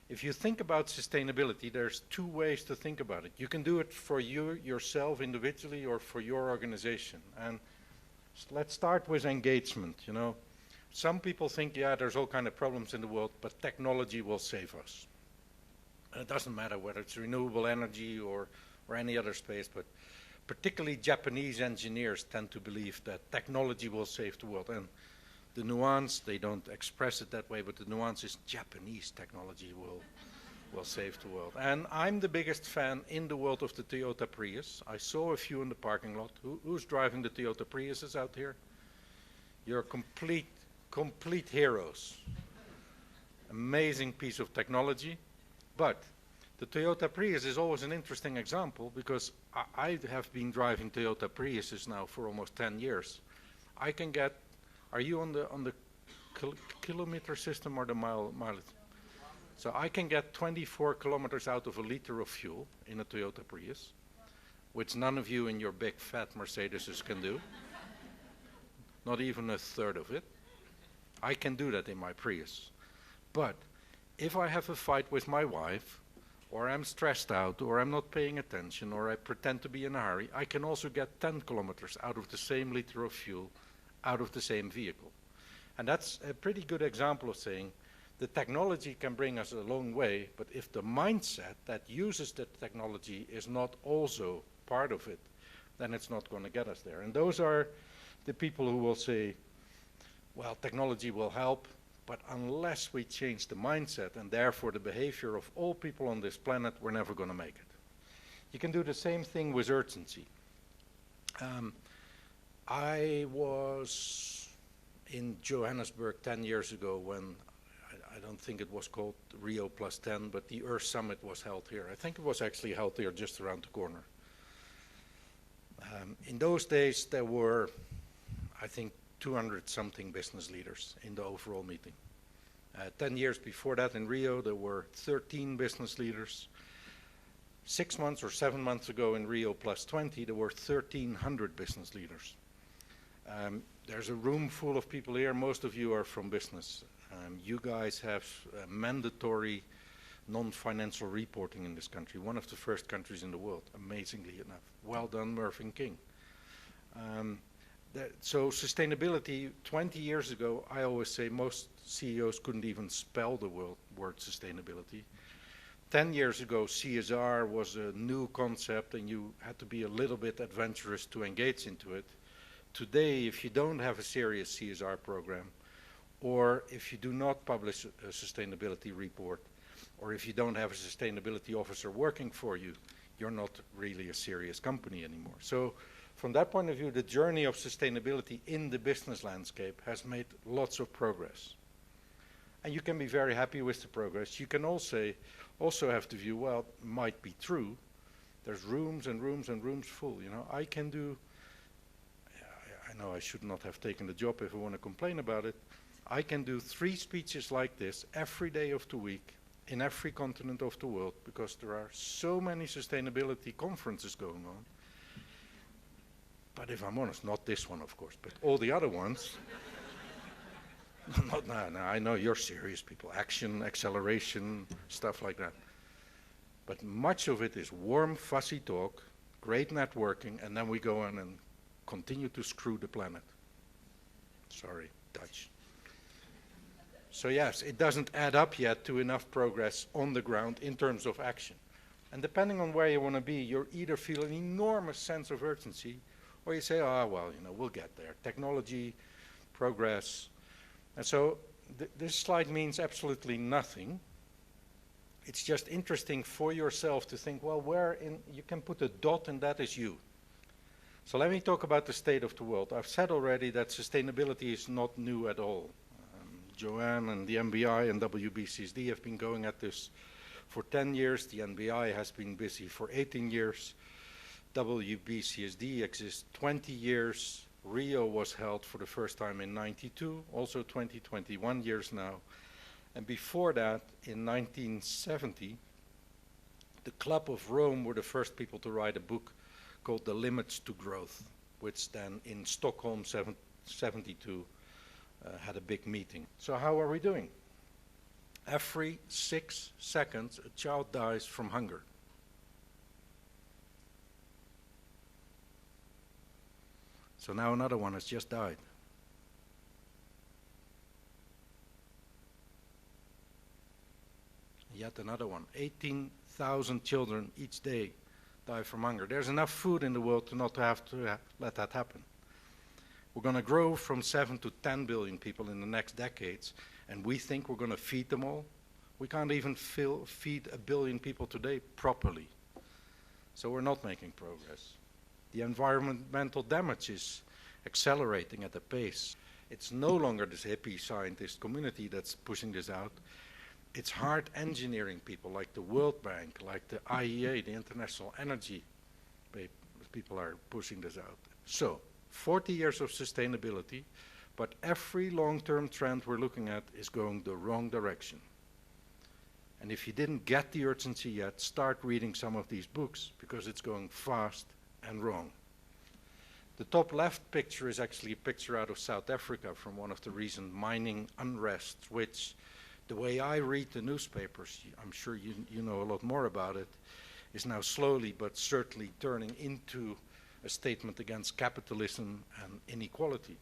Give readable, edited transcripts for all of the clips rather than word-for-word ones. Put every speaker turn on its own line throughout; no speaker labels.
if you think about sustainability, there's two ways to think about it. You can do it for you, yourself individually, or for your organization. And let's start with engagement. You know, some people think, yeah, there's all kind of problems in the world, but technology will save us. And it doesn't matter whether it's renewable energy or any other space, but particularly Japanese engineers tend to believe that technology will save the world. And the nuance, they don't express it that way, but the nuance is Japanese technology will save the world. And I'm the biggest fan in the world of the Toyota Prius. I saw a few in the parking lot. Who's driving the Toyota Priuses out here? You're complete heroes. Amazing piece of technology. But the Toyota Prius is always an interesting example because I have been driving Toyota Priuses now for almost 10 years. I can get, are you on the kilometer system or the mileage? So I can get 24 kilometers out of a liter of fuel in a Toyota Prius, which none of you in your big fat Mercedeses can do. Not even a third of it. I can do that in my Prius. But if I have a fight with my wife, or I'm stressed out, or I'm not paying attention, or I pretend to be in a hurry, I can also get 10 kilometers out of the same liter of fuel out of the same vehicle. And that's a pretty good example of saying the technology can bring us a long way, but if the mindset that uses the technology is not also part of it, then it's not going to get us there. And those are the people who will say, well, technology will help, but unless we change the mindset and therefore the behavior of all people on this planet, we're never going to make it. You can do the same thing with urgency. I was in Johannesburg 10 years ago when, I don't think it was called Rio Plus 10, but the Earth Summit was held here. I think it was actually held here just around the corner. In those days there were, I think, 200 something business leaders in the overall meeting. 10 years before that in Rio there were 13 business leaders. 6 months or 7 months ago in Rio Plus 20 there were 1,300 business leaders. There's a room full of people here. Most of you are from business. You guys have mandatory non-financial reporting in this country, one of the first countries in the world, amazingly enough. Well done, Mervyn King. So sustainability, 20 years ago, I always say most CEOs couldn't even spell the word sustainability. 10 years ago, CSR was a new concept and you had to be a little bit adventurous to engage into it. Today, if you don't have a serious CSR program, or if you do not publish a sustainability report, or if you don't have a sustainability officer working for you, you're not really a serious company anymore. So from that point of view, the journey of sustainability in the business landscape has made lots of progress. And you can be very happy with the progress. You can also have the view, well, it might be true. There's rooms and rooms and rooms full. You know, I can do, I know I should not have taken the job if I want to complain about it. I can do 3 speeches like this every day of the week in every continent of the world because there are so many sustainability conferences going on. But if I'm honest, not this one, of course, but all the other ones. No, I know you're serious people. Action, acceleration, stuff like that. But much of it is warm, fuzzy talk, great networking, and then we go on and continue to screw the planet. Sorry, Dutch. So yes, it doesn't add up yet to enough progress on the ground in terms of action. And depending on where you want to be, you either feel an enormous sense of urgency, or you say, oh, well, you know, we'll get there. Technology, progress. And so this slide means absolutely nothing. It's just interesting for yourself to think, well, you can put a dot and that is you. So let me talk about the state of the world. I've said already that sustainability is not new at all. Joanne and the NBI and WBCSD have been going at this for 10 years. The NBI has been busy for 18 years. WBCSD exists 20 years. Rio was held for the first time in '92, also 21 years now. And before that, in 1970, the Club of Rome were the first people to write a book called The Limits to Growth, which then in Stockholm 72 had a big meeting. So how are we doing? Every 6 seconds, a child dies from hunger. So now another one has just died. Yet another one. 18,000 children each day die from hunger. There's enough food in the world to not have to let that happen. We're going to grow from 7 to 10 billion people in the next decades, and we think we're going to feed them all. We can't even feed 1 billion people today properly. So we're not making progress. The environmental damage is accelerating at a pace. It's no longer this hippie scientist community that's pushing this out. It's hard engineering people like the World Bank, like the IEA, the International Energy people are pushing this out. So, 40 years of sustainability, but every long-term trend we're looking at is going the wrong direction. And if you didn't get the urgency yet, start reading some of these books, because it's going fast and wrong. The top left picture is actually a picture out of South Africa from one of the recent mining unrests, which, the way I read the newspapers, I'm sure you know a lot more about it, is now slowly but certainly turning into a statement against capitalism and inequality.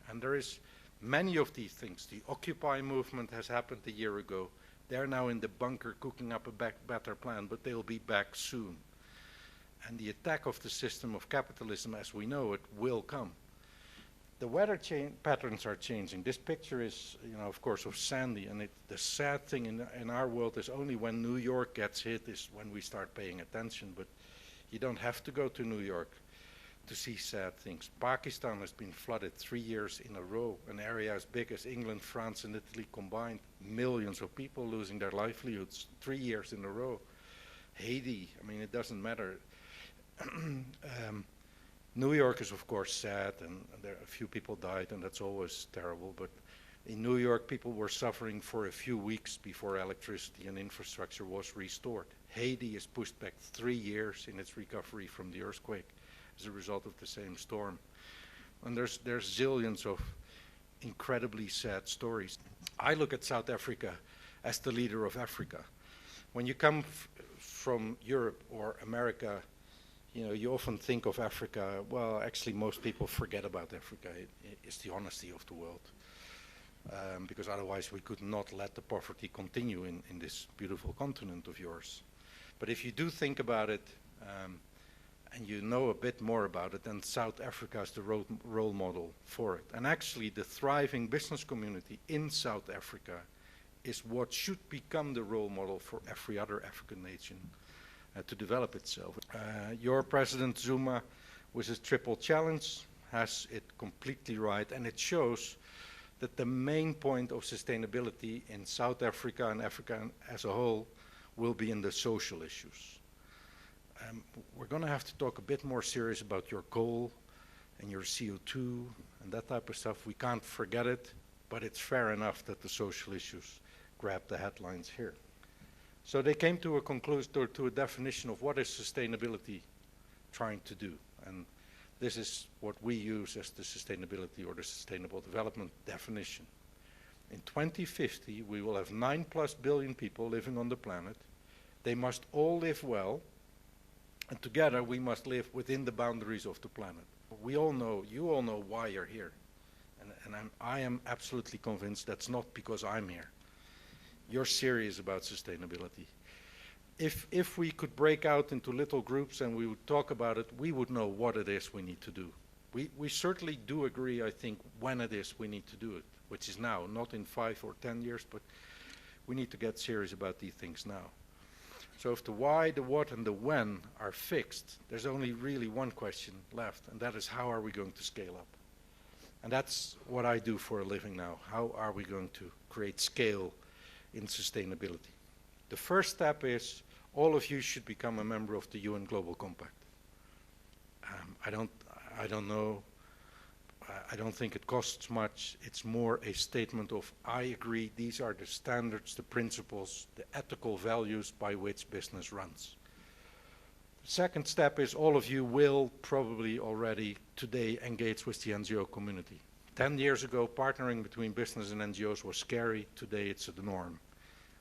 And there is many of these things. The Occupy movement has happened a year ago. They're now in the bunker cooking up a better plan, but they'll be back soon. And the attack of the system of capitalism as we know it will come. The weather patterns are changing. This picture is, of course, of Sandy, and the sad thing in our world is only when New York gets hit is when we start paying attention, but you don't have to go to New York to see sad things. Pakistan has been flooded 3 years in a row, an area as big as England, France, and Italy combined. Millions of people losing their livelihoods 3 years in a row. Haiti, it doesn't matter. New York is, of course, sad, and there a few people died, and that's always terrible. But in New York, people were suffering for a few weeks before electricity and infrastructure was restored. Haiti is pushed back 3 years in its recovery from the earthquake as a result of the same storm. And there's zillions of incredibly sad stories. I look at South Africa as the leader of Africa. When you come from Europe or America, you often think of Africa, well, actually most people forget about Africa. It's the honesty of the world. Because otherwise we could not let the poverty continue in this beautiful continent of yours. But if you do think about it, and you know a bit more about it, then South Africa is the role model for it. And actually the thriving business community in South Africa is what should become the role model for every other African nation to develop itself. Your President Zuma, with his triple challenge, has it completely right, and it shows that the main point of sustainability in South Africa and Africa as a whole will be in the social issues. We're going to have to talk a bit more serious about your coal and your CO2 and that type of stuff. We can't forget it, but it's fair enough that the social issues grab the headlines here. So they came to a conclusion, to a definition of what is sustainability trying to do. And this is what we use as the sustainability or the sustainable development definition. In 2050, we will have 9+ billion people living on the planet. They must all live well, and together we must live within the boundaries of the planet. We all know, you all know why you're here. And I am absolutely convinced that's not because I'm here. You're serious about sustainability. If we could break out into little groups and we would talk about it, we would know what it is we need to do. We certainly do agree, I think, when it is we need to do it, which is now, not in 5 or 10 years, but we need to get serious about these things now. So if the why, the what, and the when are fixed, there's only really one question left, and that is how are we going to scale up? And that's what I do for a living now. How are we going to create scale in sustainability? The first step is all of you should become a member of the UN Global Compact. I don't know. I don't think it costs much. It's more a statement of I agree. These are the standards, the principles, the ethical values by which business runs. The second step is all of you will probably already today engage with the NGO community. 10 years ago, partnering between business and NGOs was scary. Today, it's the norm.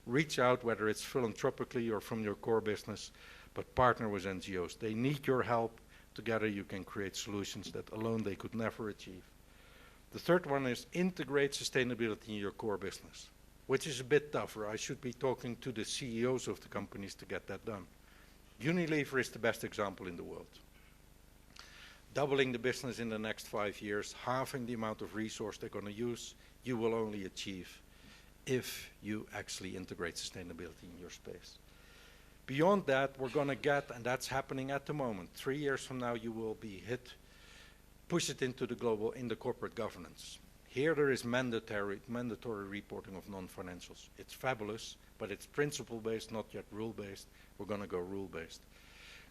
reach out, whether it's philanthropically or from your core business, but partner with NGOs. They need your help. Together you can create solutions that alone they could never achieve. The third one is integrate sustainability in your core business, which is a bit tougher. I should be talking to the CEOs of the companies to get that done. Unilever is the best example in the world. Doubling the business in the next 5 years, halving the amount of resource they're going to use, you will only achieve if you actually integrate sustainability in your space. Beyond that, we're going to get, and that's happening at the moment, 3 years from now you will be push it into the global, in the corporate governance. Here there is mandatory reporting of non-financials. It's fabulous, but it's principle-based, not yet rule-based. We're going to go rule-based.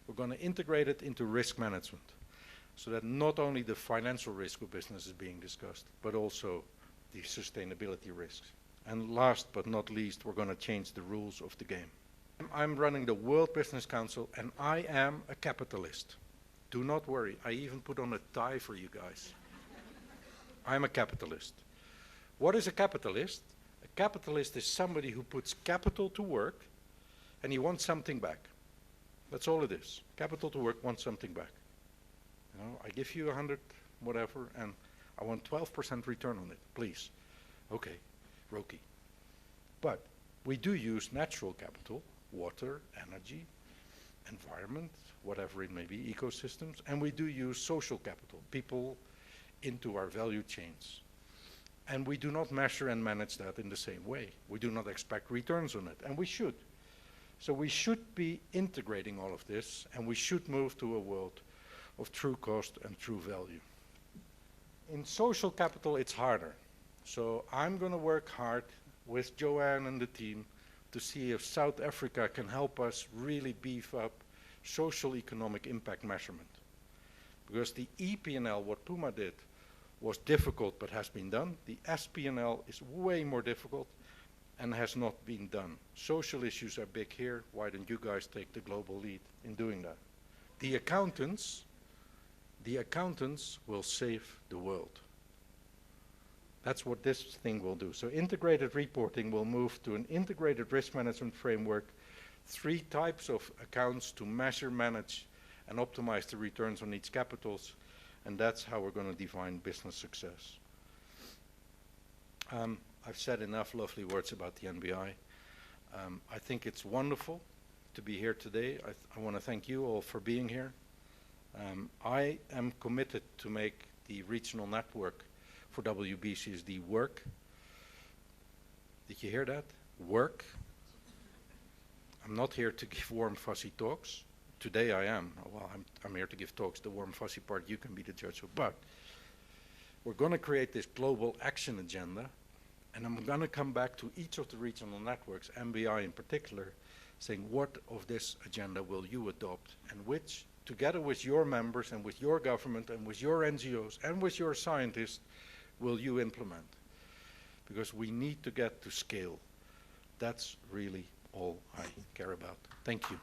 We're going to integrate it into risk management, so that not only the financial risk of business is being discussed, but also the sustainability risks. And last but not least, we're going to change the rules of the game. I'm running the World Business Council, and I am a capitalist. Do not worry, I even put on a tie for you guys. I'm a capitalist. What is a capitalist? A capitalist is somebody who puts capital to work, and he wants something back. That's all it is. Capital to work, wants something back. You know, I give you 100, whatever, and I want 12% return on it, please. Okay, Roki. But we do use natural capital, water, energy, environment, whatever it may be, ecosystems, and we do use social capital, people into our value chains. And we do not measure and manage that in the same way. We do not expect returns on it, and we should. So we should be integrating all of this, and we should move to a world of true cost and true value. In social capital, it's harder. So I'm going to work hard with Joanne and the team to see if South Africa can help us really beef up social economic impact measurement. Because the EPNL, what Puma did, was difficult but has been done. The SPNL is way more difficult and has not been done. Social issues are big here. Why don't you guys take the global lead in doing that? The accountants will save the world. That's what this thing will do. So integrated reporting will move to an integrated risk management framework, 3 types of accounts to measure, manage, and optimize the returns on each capitals, and that's how we're going to define business success. I've said enough lovely words about the NBI. I think it's wonderful to be here today. I want to thank you all for being here. I am committed to make the regional network for WBCSD work. Did you hear that? Work. I'm not here to give warm, fuzzy talks. Today I am. Well, I'm here to give talks. The warm, fuzzy part you can be the judge of. But we're going to create this global action agenda, and I'm going to come back to each of the regional networks, NBI in particular, saying what of this agenda will you adopt, and which, together with your members and with your government and with your NGOs and with your scientists, will you implement? Because we need to get to scale. That's really all I care about. Thank you.